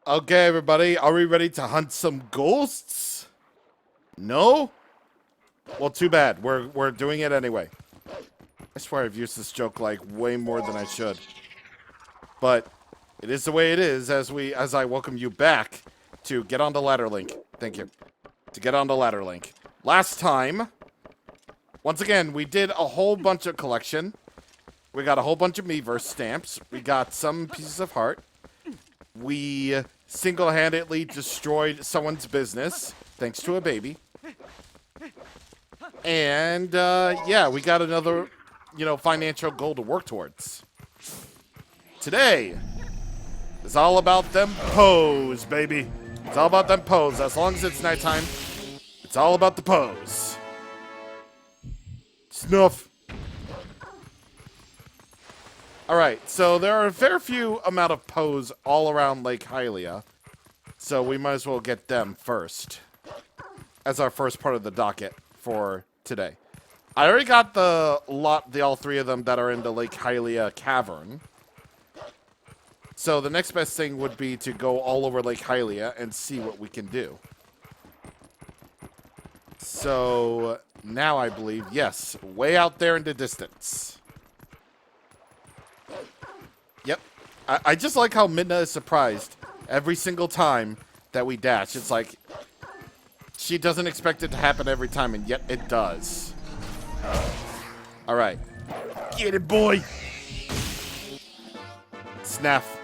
Okay, everybody, are we ready to hunt some ghosts? No? Well, too bad. We're doing it anyway. I swear I've used this joke like way more than I should. But it is the way it is as I welcome you back to Get on the Ladder Link. Thank you. To Get on the Ladder Link. Last time, once again, we did a whole bunch of collection. We got a whole bunch of Miiverse stamps. We got some pieces of heart. We single-handedly destroyed someone's business, thanks to a baby. And, yeah, we got another, financial goal to work towards. Today is all about them pose, baby. It's all about them pose. As long as it's nighttime, it's all about the pose. Snuff. Alright, so there are a fair few amount of pose all around Lake Hylia. So we might as well get them first. As our first part of the docket for today. I already got all three of them that are in the Lake Hylia cavern. So the next best thing would be to go all over Lake Hylia and see what we can do. So now I believe, yes, way out there in the distance. Yep. I just like how Midna is surprised every single time that we dash. It's like she doesn't expect it to happen every time, and yet it does. All right. Get it, boy. Snaff.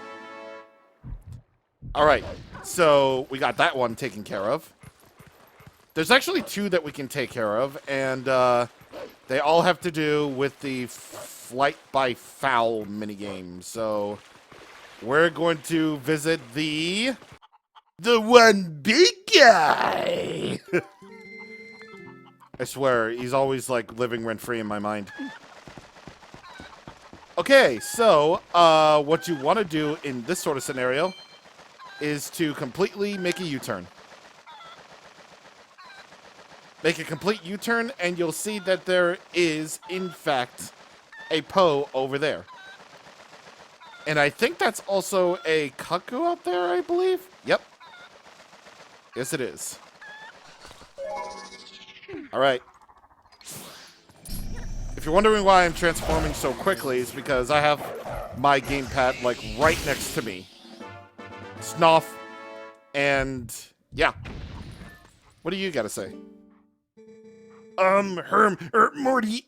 All right. So we got that one taken care of. There's actually two that we can take care of, and they all have to do with the flight by foul minigame. So we're going to visit the one big guy. I swear, he's always like living rent-free in my mind. Okay, so what you want to do in this sort of scenario is to completely make a U-turn. Make a complete U-turn, and you'll see that there is, in fact, a Poe over there. And I think that's also a Cuckoo out there, I believe? Yep. Yes, it is. Alright. If you're wondering why I'm transforming so quickly, it's because I have my gamepad, like, right next to me. Snuff. And, yeah. What do you gotta say? Morty,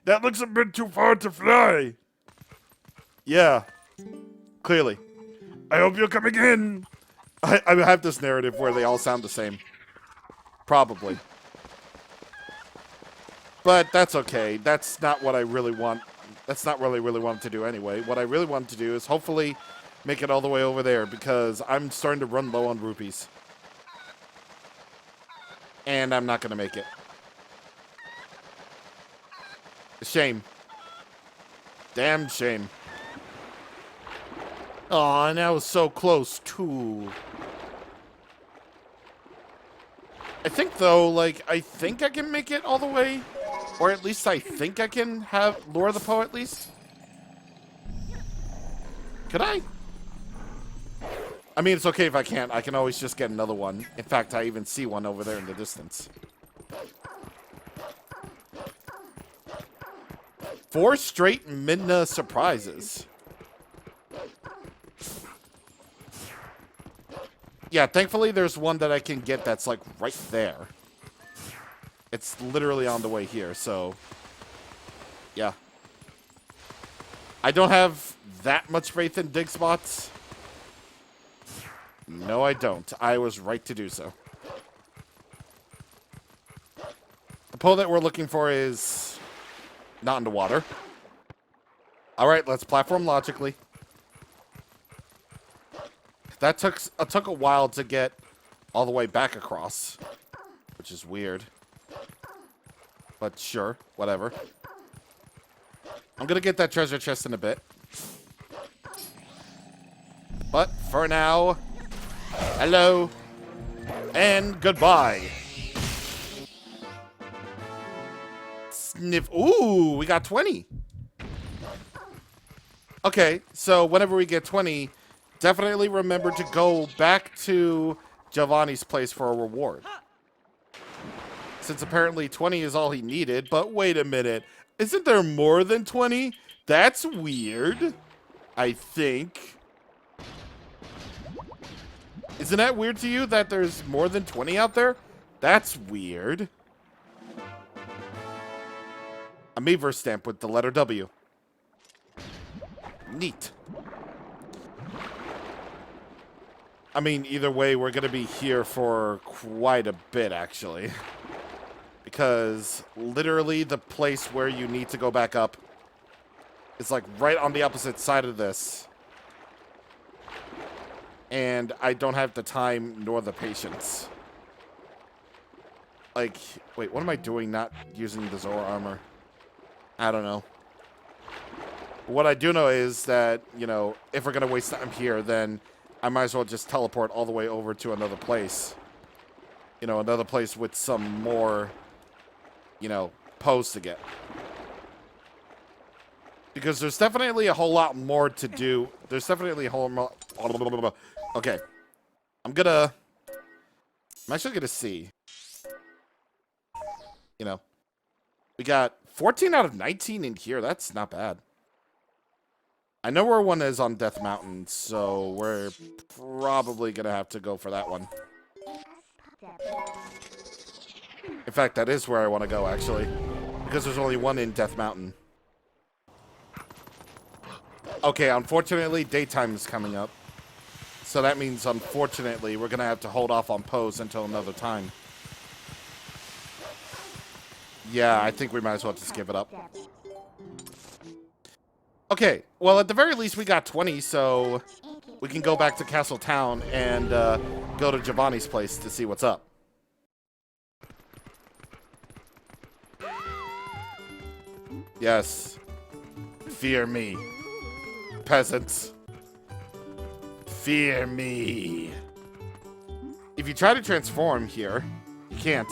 that looks a bit too far to fly. Yeah, clearly. I hope you're coming in. I have this narrative where they all sound the same. Probably. But that's okay. That's not what I really want. That's not what I really wanted to do anyway. What I really wanted to do is hopefully make it all the way over there, because I'm starting to run low on rupees. And I'm not going to make it. Shame. Damn shame. Aw, and I was so close, too. I think, though, I think I can make it all the way. Or at least I think I can have Lure the Poe, at least. Could I? I mean, it's okay if I can't. I can always just get another one. In fact, I even see one over there in the distance. 4 straight Midna surprises. Yeah, thankfully there's one that I can get that's like right there. It's literally on the way here, so yeah. I don't have that much faith in dig spots. No, I don't. I was right to do so. The pole that we're looking for is not in the water. Alright, let's platform logically. That took a while to get all the way back across, which is weird. But sure, whatever. I'm gonna get that treasure chest in a bit. But for now, hello and goodbye. Sniff. Ooh, we got 20. Okay, so whenever we get 20, definitely remember to go back to Giovanni's place for a reward. Since apparently 20 is all he needed, but wait a minute. Isn't there more than 20? That's weird, I think. Isn't that weird to you that there's more than 20 out there? That's weird. A Meaver stamp with the letter W. Neat. I mean, either way, we're going to be here for quite a bit, actually. Because literally the place where you need to go back up is like right on the opposite side of this. And I don't have the time nor the patience. Like, wait, what am I doing not using the Zora armor? I don't know. What I do know is that, you know, if we're going to waste time here, then I might as well just teleport all the way over to another place. You know, another place with some more, you know, pose to get. Because there's definitely a whole lot more to do. There's definitely a whole lot. Okay. I'm actually gonna see. You know. We got 14 out of 19 in here. That's not bad. I know where one is on Death Mountain, so we're probably gonna have to go for that one. In fact, that is where I want to go, actually. Because there's only one in Death Mountain. Okay, unfortunately, daytime is coming up. So that means, unfortunately, we're going to have to hold off on pose until another time. Yeah, I think we might as well just give it up. Okay, well, at the very least, we got 20, so we can go back to Castle Town and go to Giovanni's place to see what's up. Yes. Fear me. Peasants. Fear me. If you try to transform here, you can't.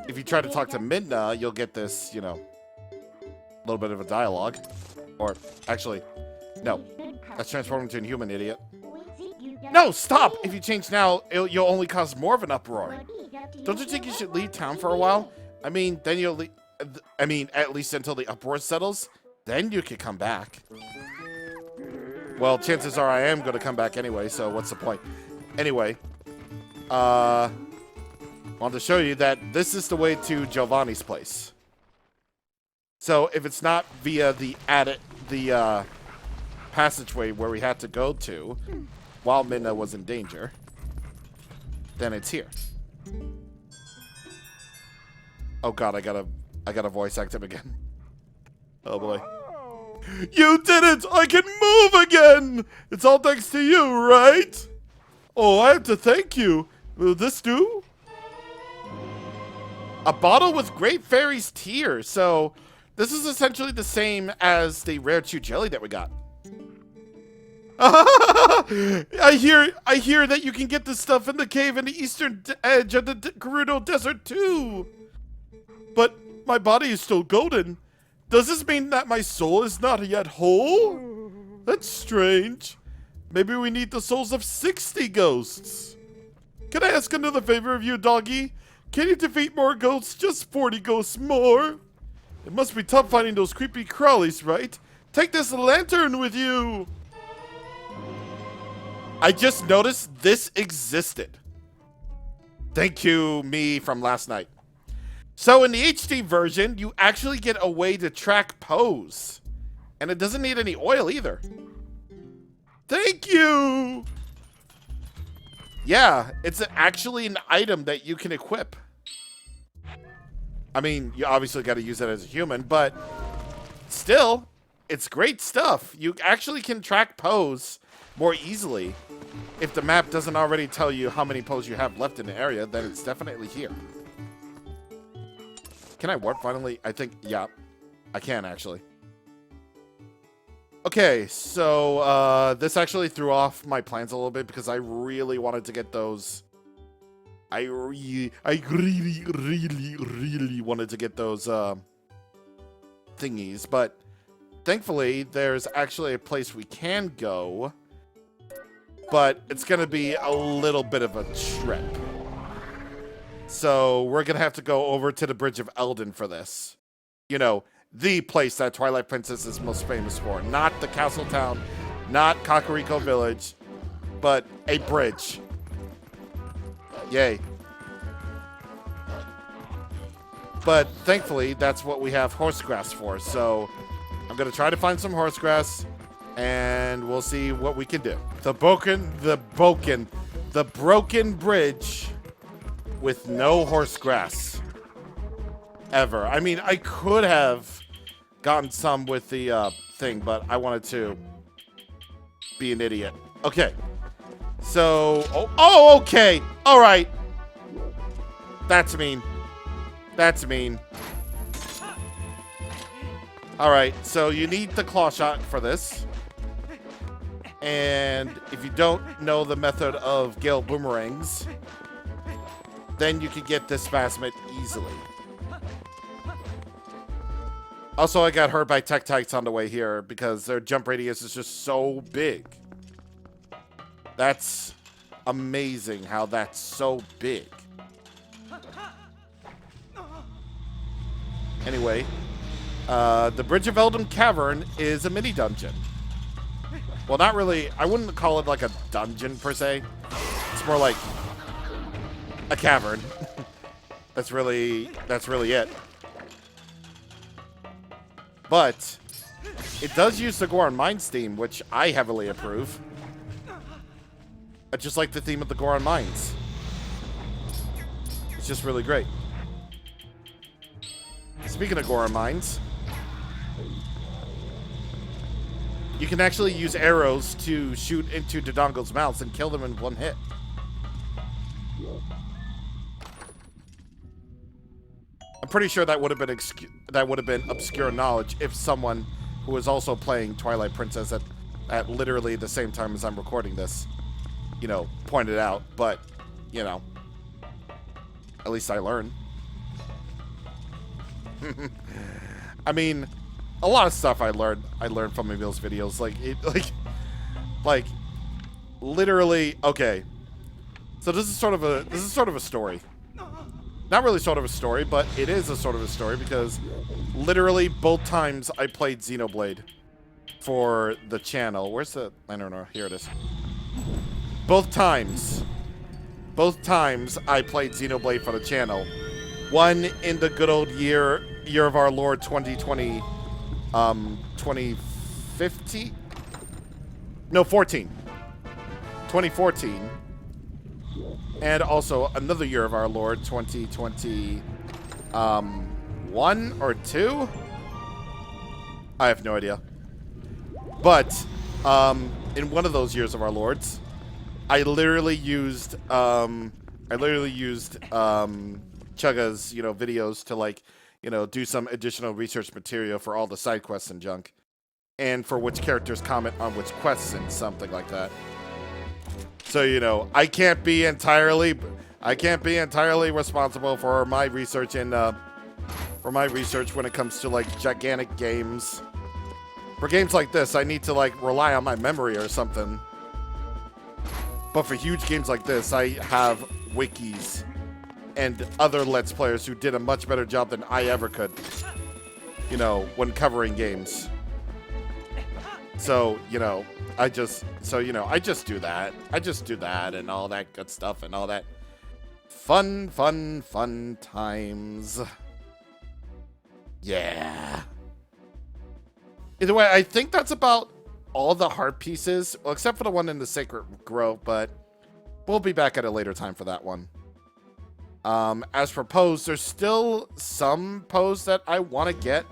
If you try to talk to Midna, you'll get this, you know, a little bit of a dialogue. Or, actually, no. That's transforming into a human, idiot. No, stop! If you change now, you'll only cause more of an uproar. Don't you think you should leave town for a while? I mean, then you'll leave... I mean, at least until the uproar settles. Then you could come back. Well, chances are I am going to come back anyway, so what's the point? Anyway, I want to show you that this is the way to Giovanni's place. So if it's not via the passageway where we had to go to while Midna was in danger, then it's here. Oh god, I gotta voice act him again. Oh boy. You did it! I can move again! It's all thanks to you, right? Oh, I have to thank you. Will this do? A bottle with Great Fairy's tear. So, this is essentially the same as the rare chew jelly that we got. I hear that you can get this stuff in the cave in the eastern edge of the Gerudo Desert too. But my body is still golden. Does this mean that my soul is not yet whole? That's strange. Maybe we need the souls of 60 ghosts. Can I ask another favor of you, doggy? Can you defeat more ghosts? Just 40 ghosts more? It must be tough finding those creepy crawlies, right? Take this lantern with you. I just noticed this existed. Thank you, me from last night. So in the HD version, you actually get a way to track pose. And it doesn't need any oil either. Thank you! Yeah, it's actually an item that you can equip. I mean, you obviously got to use it as a human, but still, it's great stuff. You actually can track pose more easily. If the map doesn't already tell you how many pose you have left in the area, then it's definitely here. Can I warp finally? I think, yeah, I can actually. Okay, so this actually threw off my plans a little bit because I really wanted to get those. I really wanted to get those thingies, but thankfully there's actually a place we can go but it's going to be a little bit of a trip. So we're going to have to go over to the Bridge of Eldin for this. You know, the place that Twilight Princess is most famous for. Not the castle town, not Kakariko Village, but a bridge. Yay. But thankfully, that's what we have horsegrass for. So I'm going to try to find some horsegrass, and we'll see what we can do. The broken bridge with no horsegrass. Ever. I mean, I could have gotten some with the thing, but I wanted to be an idiot. Okay. So, okay. All right. That's mean. That's mean. All right. So you need the claw shot for this. And if you don't know the method of Gale boomerangs, then you can get this Phasmid easily. Also, I got hurt by Tektites on the way here because their jump radius is just so big. That's amazing how that's so big. Anyway, the Bridge of Eldin Cavern is a mini dungeon. Well, not really. I wouldn't call it like a dungeon per se. It's more like a cavern. That's really it. But it does use the Goron Mines theme, which I heavily approve. I just like the theme of the Goron Mines. It's just really great. Speaking of Goron Mines, you can actually use arrows to shoot into Dodongo's mouths and kill them in one hit. I'm pretty sure that would have been obscure knowledge if someone who was also playing Twilight Princess at literally the same time as I'm recording this, you know, pointed out. But, you know, at least I learned. I mean, a lot of stuff I learned from Emil's videos. Like literally. Okay, so this is sort of a story. Not really sort of a story, but it is a sort of a story because literally both times I played Xenoblade for the channel. Where's the... I don't know. Here it is. Both times I played Xenoblade for the channel. One in the good old year of our Lord 2020, 2015? No, 14. 2014. And also another year of our Lord, 2021 or 2? I have no idea. But in one of those years of our Lords, I literally used Chugga's, you know, videos to, like, you know, do some additional research material for all the side quests and junk, and for which characters comment on which quests and something like that. So, you know, I can't be entirely responsible for my research when it comes to, like, gigantic games. For games like this, I need to, like, rely on my memory or something. But for huge games like this, I have wikis and other Let's Players who did a much better job than I ever could, you know, when covering games. So, you know, I just do that. I just do that and all that good stuff and all that fun times. Yeah. Either way, I think that's about all the heart pieces, well, except for the one in the Sacred Grove, but we'll be back at a later time for that one. As for pose, there's still some pose that I want to get.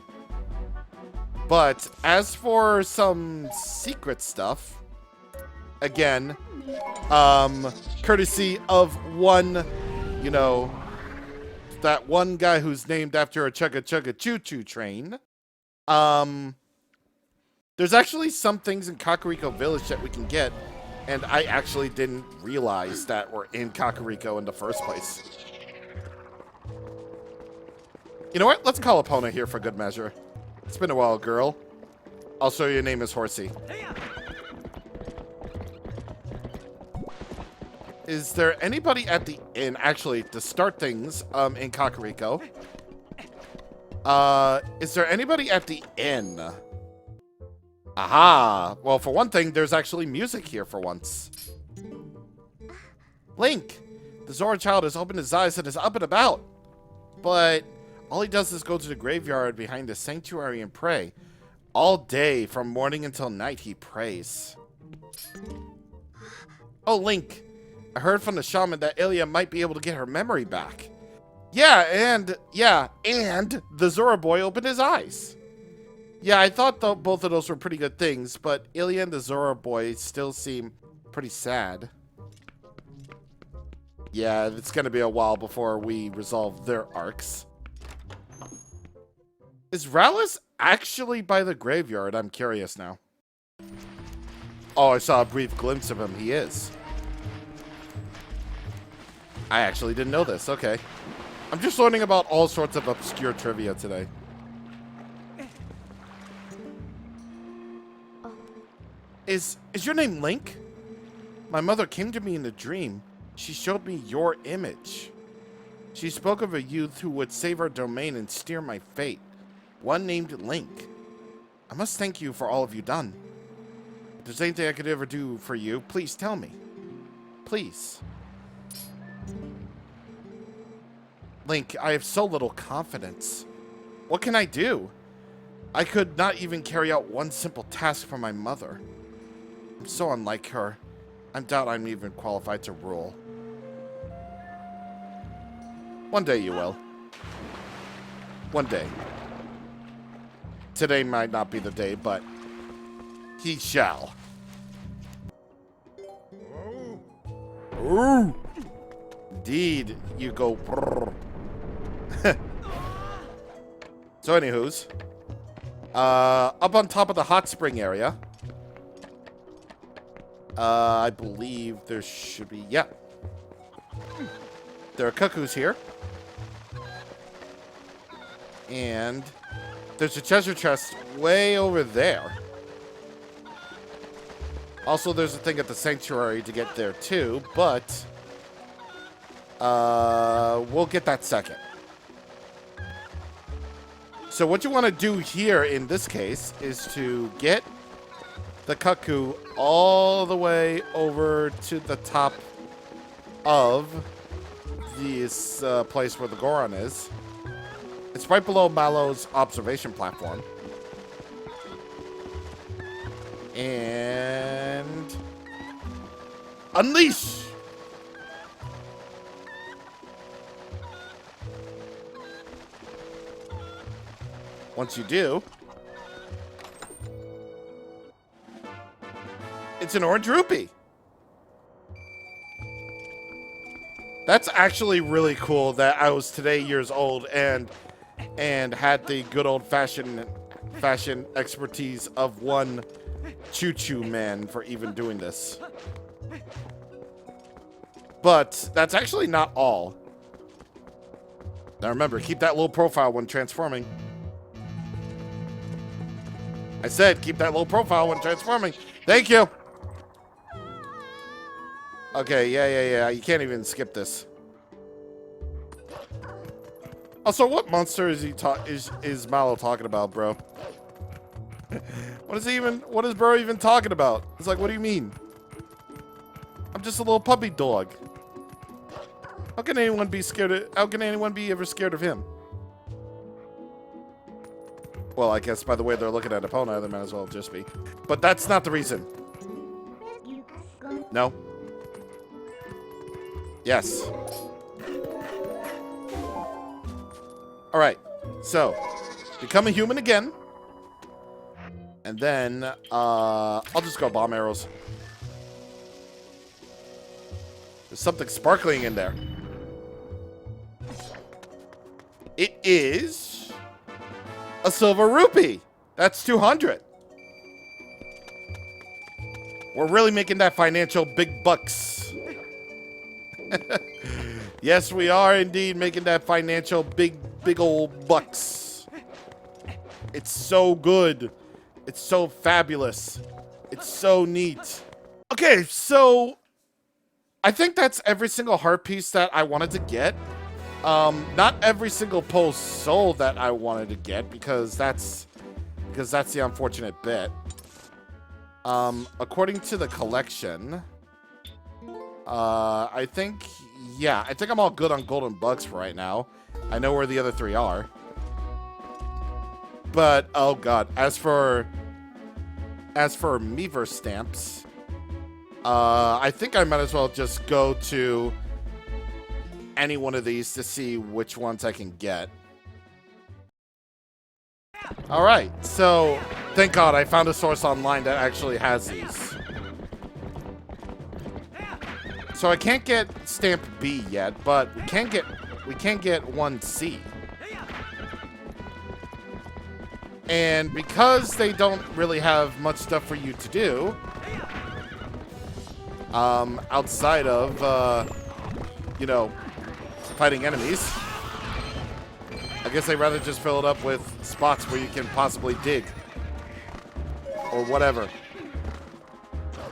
But as for some secret stuff, again, courtesy of one, you know, that one guy who's named after a chugga chugga choo choo train, there's actually some things in Kakariko Village that we can get, and I actually didn't realize that we're in Kakariko in the first place. You know what? Let's call Epona here for good measure. It's been a while, girl. Also, your name is Horsey. Is there anybody at the inn? Actually, to start things, in Kakariko. Is there anybody at the inn? Aha! Well, for one thing, there's actually music here for once. Link! The Zora child has opened his eyes and is up and about. But all he does is go to the graveyard behind the sanctuary and pray. All day, from morning until night, he prays. Oh, Link. I heard from the shaman that Ilia might be able to get her memory back. And the Zora boy opened his eyes. Yeah, I thought both of those were pretty good things, but Ilia and the Zora boy still seem pretty sad. Yeah, it's gonna be a while before we resolve their arcs. Is Rallis actually by the graveyard? I'm curious now. Oh, I saw a brief glimpse of him. He is. I actually didn't know this. Okay. I'm just learning about all sorts of obscure trivia today. Is your name Link? My mother came to me in a dream. She showed me your image. She spoke of a youth who would save our domain and steer my fate. One named Link. I must thank you for all of you done. If there's anything I could ever do for you, please tell me. Please. Link, I have so little confidence. What can I do? I could not even carry out one simple task for my mother. I'm so unlike her. I doubt I'm even qualified to rule. One day you will. One day. Today might not be the day, but he shall. Ooh. Indeed, you go. Brrr. So, anywho's, up on top of the hot spring area, I believe there should be, yeah. There are cuckoos here. And there's a treasure chest way over there. Also, there's a thing at the sanctuary to get there too, but we'll get that second. So what you want to do here in this case is to get the cuckoo all the way over to the top of this place where the Goron is. It's right below Mallow's observation platform. And unleash! Once you do, it's an orange rupee. That's actually really cool that I was today years old and had the good old fashion expertise of one choo-choo man for even doing this. But that's actually not all. Now remember, keep that low profile when transforming. I said keep that low profile when transforming. Thank you. Okay, yeah. You can't even skip this. Also, what monster is is Mallow talking about, bro? What is bro even talking about? It's like, what do you mean? I'm just a little puppy dog. How can anyone be ever scared of him? Well, I guess by the way they're looking at Epona, they might as well just be. But that's not the reason. No. Yes. Alright. So, become a human again. And then, I'll just go bomb arrows. There's something sparkling in there. It is a silver rupee. That's 200. We're really making that financial big bucks. Yes, we are indeed making that financial big old bucks. It's so good. It's so fabulous. It's so neat. Okay, so I think that's every single heart piece that I wanted to get. Not every single pole soul that I wanted to get because that's the unfortunate bit. According to the collection, I think I'm all good on golden bugs for right now. I know where the other 3 are. But oh god, as for Meaver stamps, I think I might as well just go to any one of these to see which ones I can get. All right, so thank God I found a source online that actually has these. So I can't get stamp B yet, but we can get 1C. And because they don't really have much stuff for you to do, outside of, you know, fighting enemies, I guess I'd rather just fill it up with spots where you can possibly dig. Or whatever.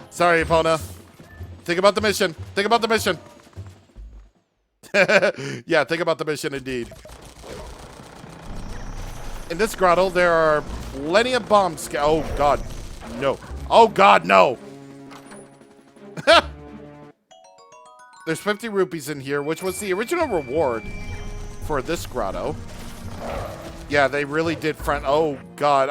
Sorry, Epona. Think about the mission. Think about the mission. Yeah, think about the mission indeed. In this grotto, there are plenty of bombs. Oh, God. No. Oh, God, no. There's 50 rupees in here, which was the original reward for this grotto. Yeah, they really did front. Oh, God.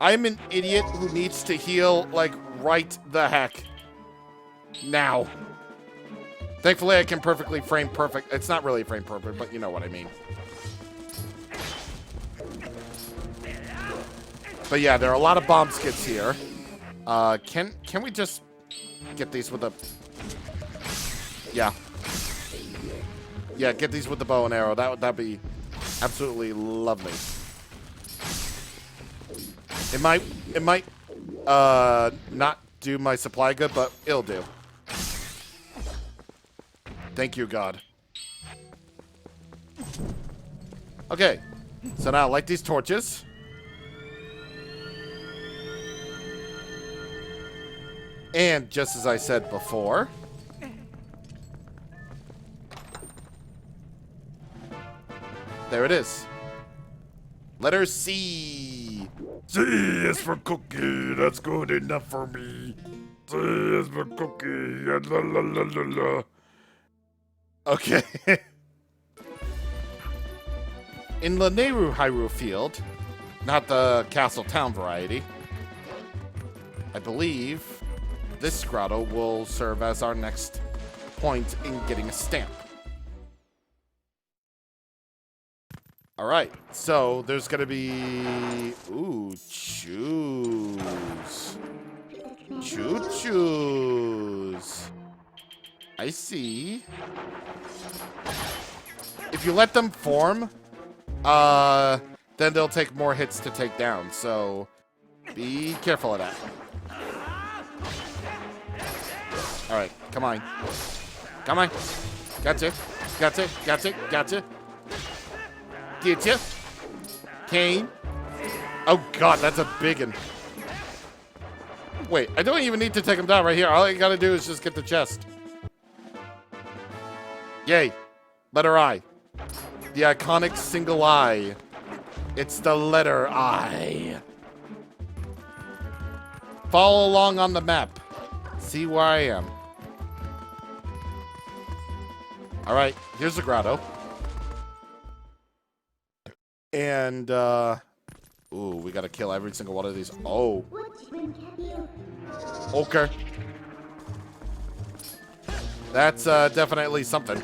I'm an idiot who needs to heal, like, right the heck now. Thankfully, I can perfectly frame perfect. It's not really frame perfect, but you know what I mean. But yeah, there are a lot of bomb skits here. Can we just get these with a... Yeah. Yeah, get these with the bow and arrow. That'd be absolutely lovely. It might not do my supply good, but it'll do. Thank you, God. Okay. So now light these torches. And just as I said before, there it is. Letter C. C is for cookie. That's good enough for me. C is for cookie. La la la la la. Okay. In the Nehru Hyrule Field, not the Castle Town variety, I believe this grotto will serve as our next point in getting a stamp. Alright, so there's gonna be... Ooh, choose. Choose. I see. If you let them form, then they'll take more hits to take down, so be careful of that. Alright, come on. Come on. Gotcha. Gotcha. Gotcha. Gotcha. Get ya. Kane. Oh, God, that's a big one. Wait, I don't even need to take him down right here. All I gotta do is just get the chest. Yay. Letter I. The iconic single I. It's the letter I. Follow along on the map. See where I am. Alright, here's the grotto. And, ooh, we gotta kill every single one of these. Oh. Okay. That's, definitely something.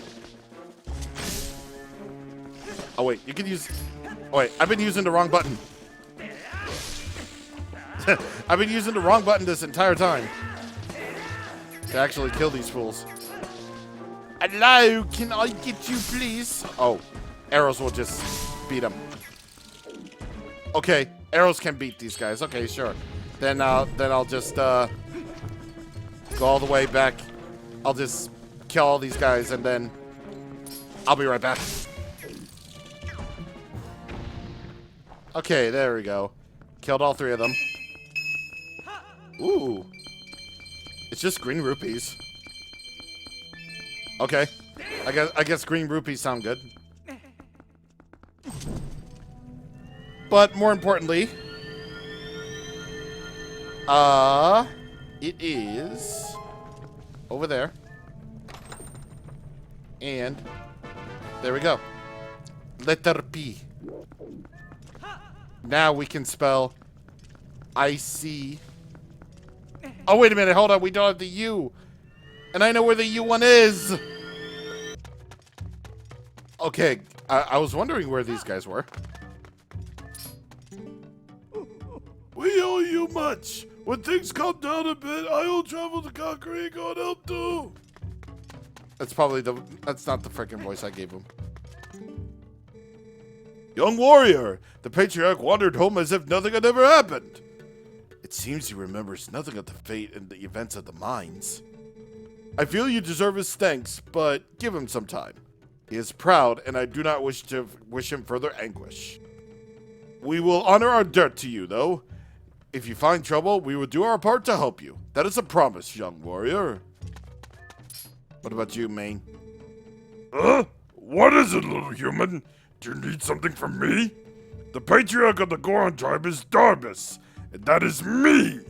Oh, wait, you can use... Oh, wait, I've been using the wrong button. I've been using the wrong button this entire time. To actually kill these fools. Hello, can I get you, please? Oh, arrows will just beat them. Okay, arrows can beat these guys. Okay, sure. Then I'll just go all the way back. I'll just kill all these guys and then I'll be right back. Okay, there we go. Killed all 3 of them. Ooh. It's just green rupees. Okay. I guess green rupees sound good. But more importantly, it is over there. And there we go. Letter P. Now we can spell IC. Oh, wait a minute. Hold on. We don't have the U. And I know where the U one is. Okay. I was wondering where these guys were. We owe you much. When things calm down a bit, I will travel to Kakariko and help too. That's not the freaking voice I gave him. Young warrior, the patriarch wandered home as if nothing had ever happened. It seems he remembers nothing of the fate and the events of the mines. I feel you deserve his thanks, but give him some time. He is proud, and I do not wish him further anguish. We will honor our debt to you, though. If you find trouble, we will do our part to help you. That is a promise, young warrior. What about you, Maine? Huh? What is it, little human? Do you need something from me? The patriarch of the Goron tribe is Darbus, and that is me!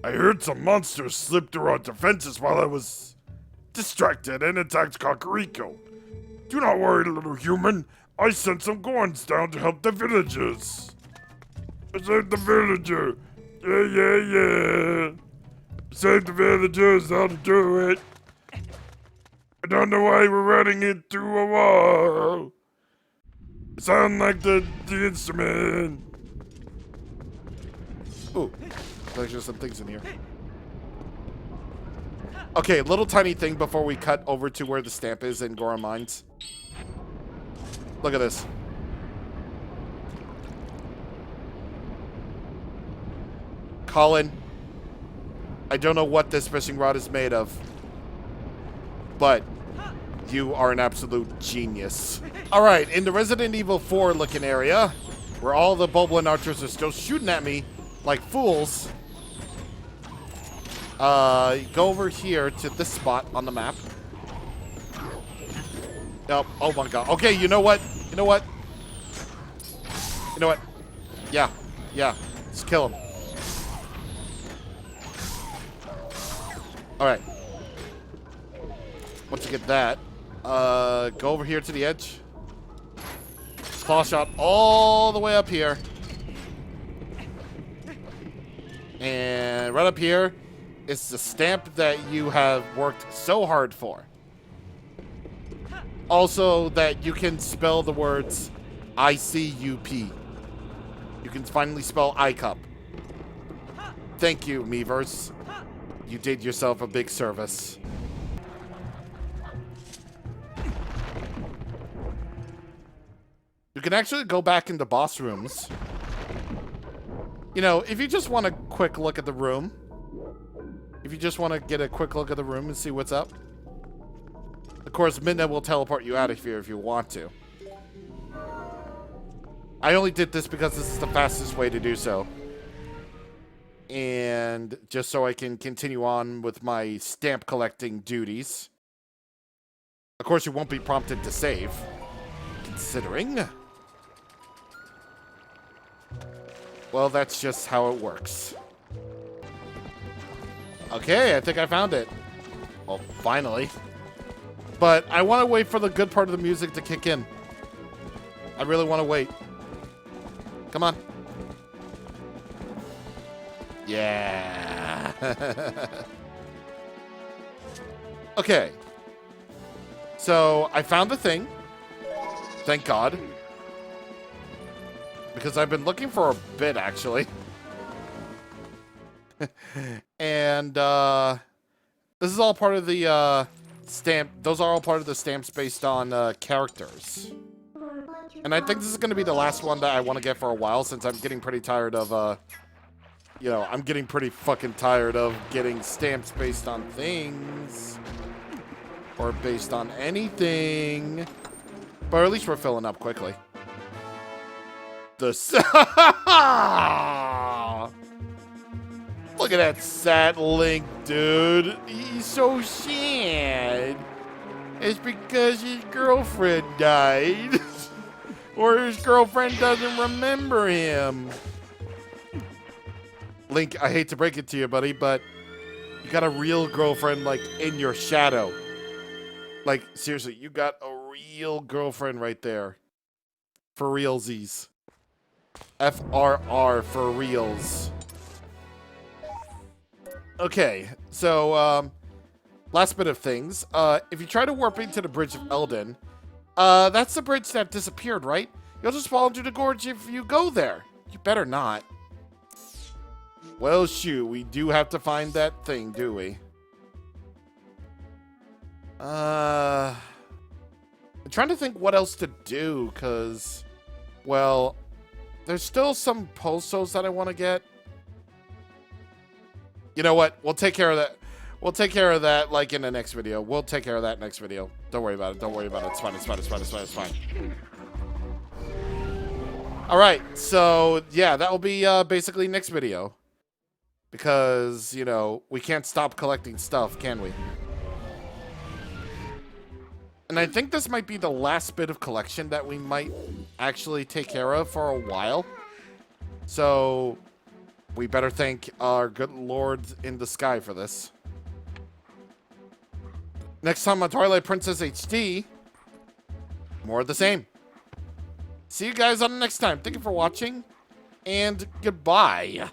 I heard some monsters slip through our defenses while I was distracted and attacked Kakariko. Do not worry, little human. I sent some Gorons down to help the villagers. Save the villager. Yeah. Save the villagers, that'll do it. I don't know why we're running into a wall. Sound like the instrument. Ooh, there's just some things in here. Okay, little tiny thing before we cut over to where the stamp is in Goron Mines. Look at this. Colin, I don't know what this fishing rod is made of, but you are an absolute genius. All right, in the Resident Evil 4 looking area, where all the Boblin archers are still shooting at me like fools, go over here to this spot on the map. Nope. Oh my god. Okay, you know what? You know what? You know what? Yeah. Just kill him. Alright. Once you get that, go over here to the edge. Claw shot all the way up here. And right up here is the stamp that you have worked so hard for. Also, that you can spell the words ICUP. You can finally spell iCup. Thank you, Miiverse. You did yourself a big service. You can actually go back into boss rooms. You know, if you just want a quick look at the room. If you just want to get a quick look at the room and see what's up. Of course, Midna will teleport you out of here if you want to. I only did this because this is the fastest way to do so. And just so I can continue on with my stamp collecting duties. Of course, you won't be prompted to save. Considering. Well, that's just how it works. Okay, I think I found it. Well, finally. But I want to wait for the good part of the music to kick in. I really want to wait. Come on. Yeah. Okay. So, I found the thing. Thank God. Because I've been looking for a bit, actually. And, this is all part of the, stamp. Those are all part of the stamps based on, characters. And I think this is going to be the last one that I want to get for a while, since I'm getting pretty tired of, you know, I'm getting pretty fucking tired of getting stamps based on things. Or based on anything. But at least we're filling up quickly. Look at that sad Link, dude. He's so sad. It's because his girlfriend died. Or his girlfriend doesn't remember him. Link, I hate to break it to you, buddy, but you got a real girlfriend, like, in your shadow. Like, seriously, you got a real girlfriend right there. For realsies. FRR for reals. Okay, so, last bit of things. If you try to warp into the Bridge of Eldin, that's the bridge that disappeared, right? You'll just fall into the gorge if you go there. You better not. Well, shoot, we do have to find that thing, do we? I'm trying to think what else to do, because, well, there's still some postos that I want to get. You know what? We'll take care of that. We'll take care of that, like, in the next video. We'll take care of that next video. Don't worry about it. Don't worry about it. It's fine. It's fine. It's fine. It's fine. It's fine. All right. So, yeah, that will be basically next video. Because, you know, we can't stop collecting stuff, can we? And I think this might be the last bit of collection that we might actually take care of for a while. So, we better thank our good Lord in the sky for this. Next time on Twilight Princess HD, more of the same. See you guys on the next time. Thank you for watching, and goodbye.